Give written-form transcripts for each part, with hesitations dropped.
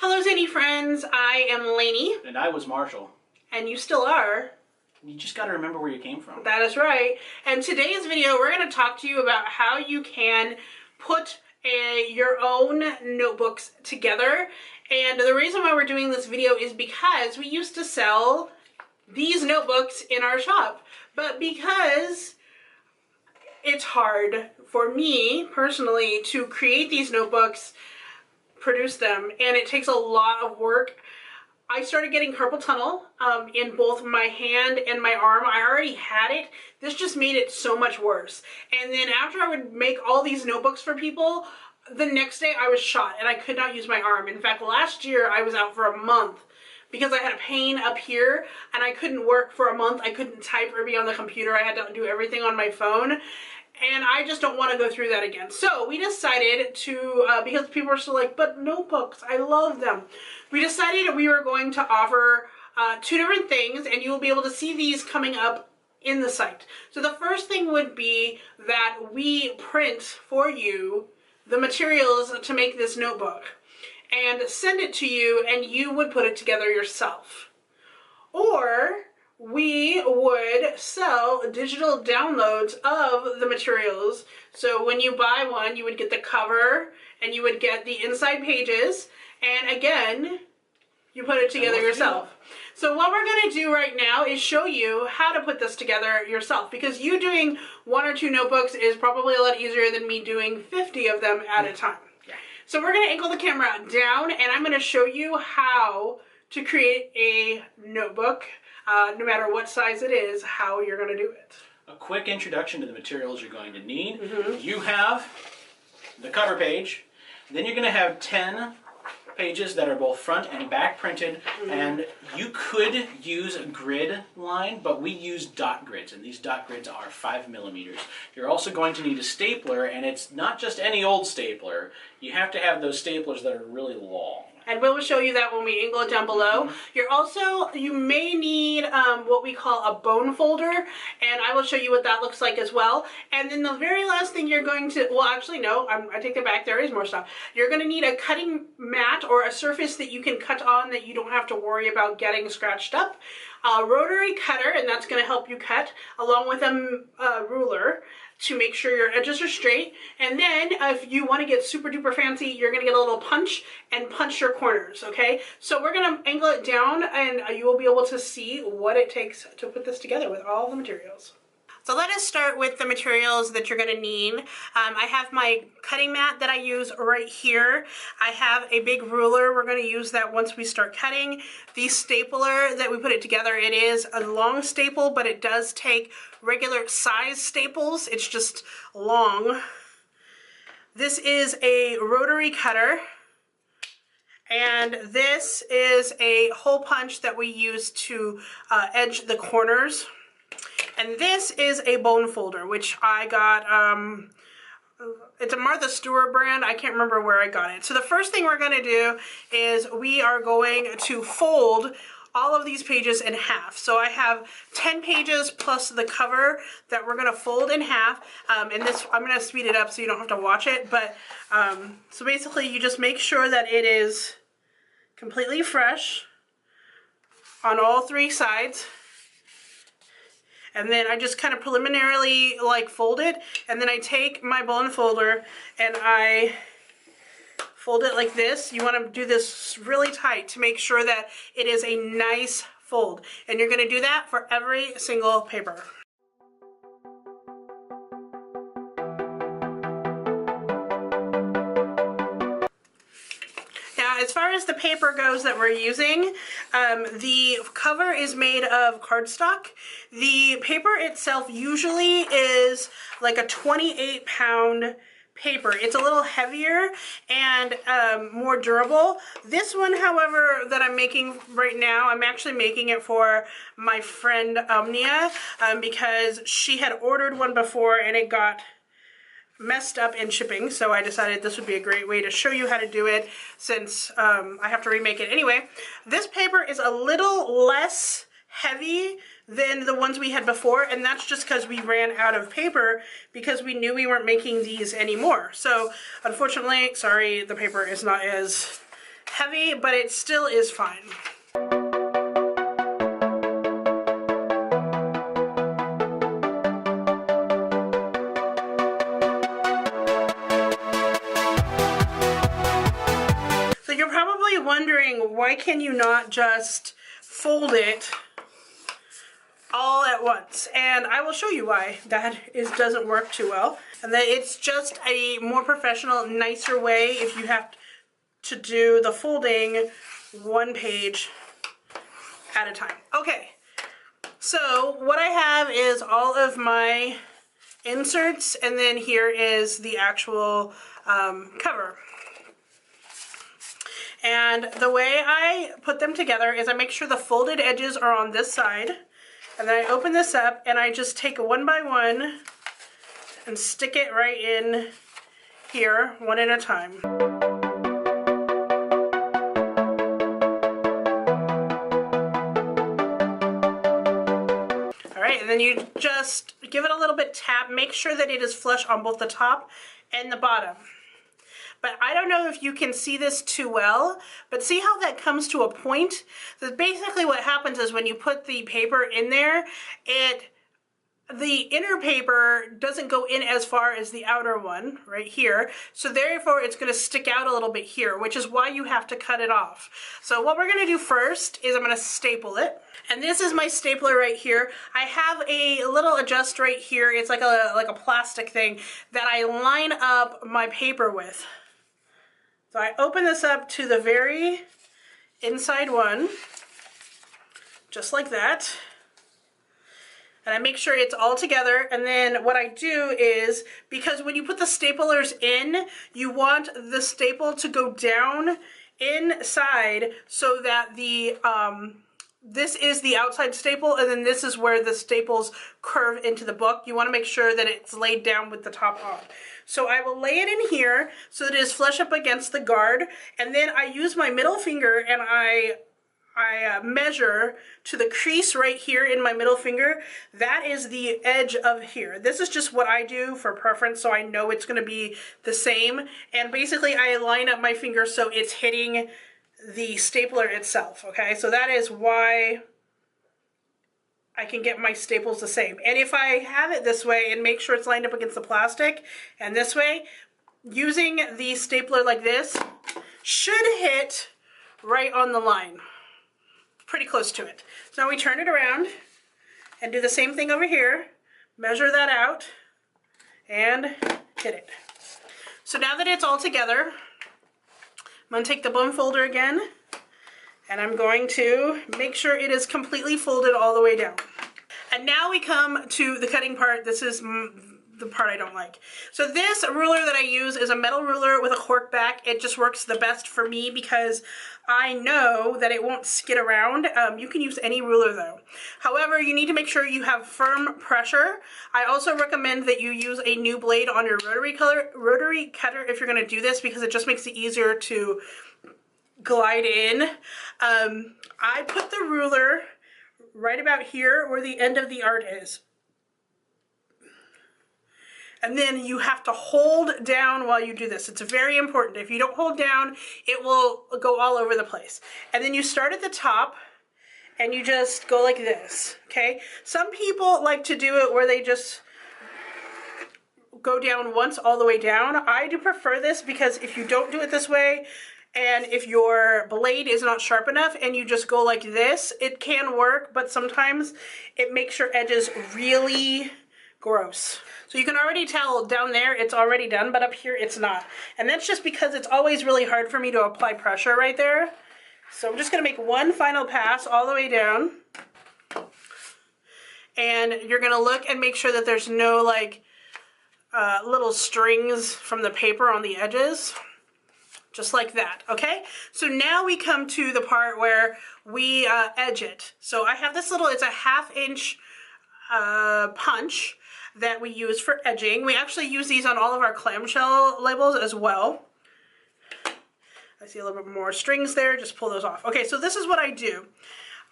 Hello Zainey friends, I am Laney. And I was Marshall. And you still are. You just got to remember where you came from. That is right. And today's video we're going to talk to you about how you can put your own notebooks together. And the reason why we're doing this video is because we used to sell these notebooks in our shop. But because it's hard for me personally to create these notebooks, produce them, and it takes a lot of work, I started getting carpal tunnel in both my hand and my arm. I already had it. This just made it so much worse. And then after I would make all these notebooks for people, the next day I was shot and I could not use my arm. In fact, last year I was out for a month because I had a pain up here and I couldn't work for a month. I couldn't type or be on the computer. I had to do everything on my phone. And I just don't want to go through that again. So we decided to, because people are still like, but notebooks, I love them. We decided we were going to offer two different things, and you will be able to see these coming up in the site. So the first thing would be that we print for you the materials to make this notebook and send it to you, and you would put it together yourself. Or we would sell digital downloads of the materials. So when you buy one, you would get the cover and you would get the inside pages. And again, you put it together yourself. So what we're going to do right now is show you how to put this together yourself, because you doing one or two notebooks is probably a lot easier than me doing 50 of them at a time. So we're going to angle the camera down and I'm going to show you how to create a notebook. No matter what size it is, how you're going to do it. A quick introduction to the materials you're going to need. You have the cover page, then you're going to have 10 pages that are both front and back printed, and you could use a grid line, but we use dot grids, and these dot grids are 5mm. You're also going to need a stapler, and it's not just any old stapler. You have to have those staplers that are really long. And we will show you that when we angle it down below. You may need what we call a bone folder, and I will show you what that looks like as well. And then the very last thing you're going to, well actually no, I take it back, there is more stuff. You're going to need a cutting mat or a surface that you can cut on that you don't have to worry about getting scratched up. A rotary cutter, and that's going to help you cut, along with a ruler to make sure your edges are straight. And then if you want to get super duper fancy, you're going to get a little punch and punch your corners, okay? So we're going to angle it down and you will be able to see what it takes to put this together with all the materials. So let us start with the materials that you're going to need. I have my cutting mat that I use right here. I have a big ruler. We're going to use that once we start cutting. The stapler that we put it together, it is a long staple, but it does take regular size staples. It's just long. This is a rotary cutter. And this is a hole punch that we use to edge the corners. And this is a bone folder, which I got, it's a Martha Stewart brand. I can't remember where I got it. So the first thing we're going to do is we are going to fold all of these pages in half. So I have 10 pages plus the cover that we're going to fold in half. And this, I'm going to speed it up so you don't have to watch it. But so basically you just make sure that it is completely fresh on all three sides. And then I just kind of preliminarily like fold it, and then I take my bone folder and I fold it like this. You want to do this really tight to make sure that it is a nice fold. And you're going to do that for every single paper. As far as the paper goes that we're using, the cover is made of cardstock. The paper itself usually is like a 28-pound paper. It's a little heavier and more durable. This one, however, that I'm making right now, I'm actually making it for my friend Omnia because she had ordered one before and it got messed up in shipping, so I decided this would be a great way to show you how to do it since I have to remake it anyway. This paper is a little less heavy than the ones we had before, and that's just because we ran out of paper because we knew we weren't making these anymore. So unfortunately, sorry, the paper is not as heavy, but it still is fine. So you're probably wondering, why can you not just fold it all at once? And I will show you why that doesn't work too well. And that it's just a more professional, nicer way if you have to do the folding one page at a time. Okay, so what I have is all of my inserts, and then here is the actual cover. And the way I put them together is I make sure the folded edges are on this side, and then I open this up and I just take one by one and stick it right in here, one at a time. All right, and then you just give it a little bit tap, make sure that it is flush on both the top and the bottom. But I don't know if you can see this too well, but see how that comes to a point? So basically what happens is when you put the paper in there, the inner paper doesn't go in as far as the outer one right here. So therefore it's going to stick out a little bit here, which is why you have to cut it off. So what we're going to do first is I'm going to staple it. And this is my stapler right here. I have a little adjust right here. It's like a plastic thing that I line up my paper with. So I open this up to the very inside one, just like that. And I make sure it's all together. And then what I do is, because when you put the staplers in, you want the staple to go down inside so that the this is the outside staple, and then this is where the staples curve into the book. You want to make sure that it's laid down with the top on. So I will lay it in here so that it is flush up against the guard, and then I use my middle finger and I measure to the crease right here in my middle finger. That is the edge of here. This is just what I do for preference, so I know it's going to be the same. And basically I line up my finger so it's hitting the stapler itself, okay? So that is why I can get my staples the same. And if I have it this way and make sure it's lined up against the plastic, and this way, using the stapler like this should hit right on the line. Pretty close to it. So now we turn it around and do the same thing over here. Measure that out and hit it. So now that it's all together, I'm going to take the bone folder again, and I'm going to make sure it is completely folded all the way down. And now we come to the cutting part. This is the part I don't like. So this ruler that I use is a metal ruler with a cork back. It just works the best for me because I know that it won't skid around. You can use any ruler though. However, you need to make sure you have firm pressure. I also recommend that you use a new blade on your rotary cutter if you're going to do this, because it just makes it easier to glide in. I put the ruler right about here where the end of the art is. And then you have to hold down while you do this. It's very important. If you don't hold down, it will go all over the place. And then you start at the top and you just go like this, okay? Some people like to do it where they just go down once all the way down. I do prefer this because if you don't do it this way, and if your blade is not sharp enough and you just go like this, it can work, but sometimes it makes your edges really gross. So you can already tell down there it's already done, but up here it's not. And that's just because it's always really hard for me to apply pressure right there. So I'm just going to make one final pass all the way down. And you're going to look and make sure that there's no like little strings from the paper on the edges. Just like that, okay? So now we come to the part where we edge it. So I have this little, it's a 1/2 inch punch that we use for edging. We actually use these on all of our clamshell labels as well. I see a little bit more strings there, just pull those off. Okay, so this is what I do.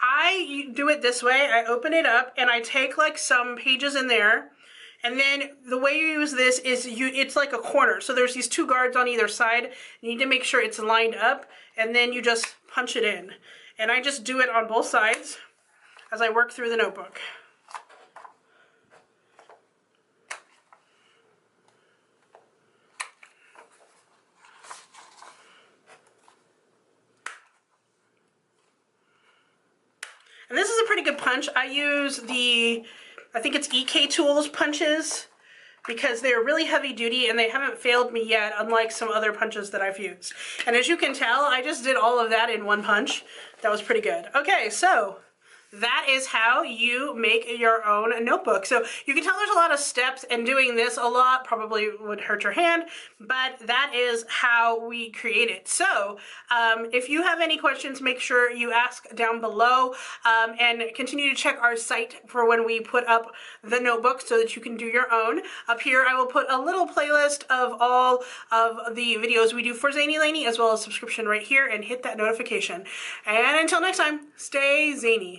I do it this way. I open it up and I take like some pages in there And then the way you use this is it's like a corner. So there's these 2 guards on either side. You need to make sure it's lined up, and then you just punch it in. And I just do it on both sides as I work through the notebook. And this is a pretty good punch. I use I think it's EK Tools punches, because they're really heavy duty and they haven't failed me yet, unlike some other punches that I've used. And as you can tell, I just did all of that in one punch. That was pretty good. Okay, so that is how you make your own notebook. So you can tell there's a lot of steps, and doing this a lot probably would hurt your hand, but that is how we create it. So if you have any questions, make sure you ask down below, and continue to check our site for when we put up the notebook so that you can do your own. Up here I will put a little playlist of all of the videos we do for Zainey Laney, as well as subscription right here, and hit that notification. And until next time, stay zany.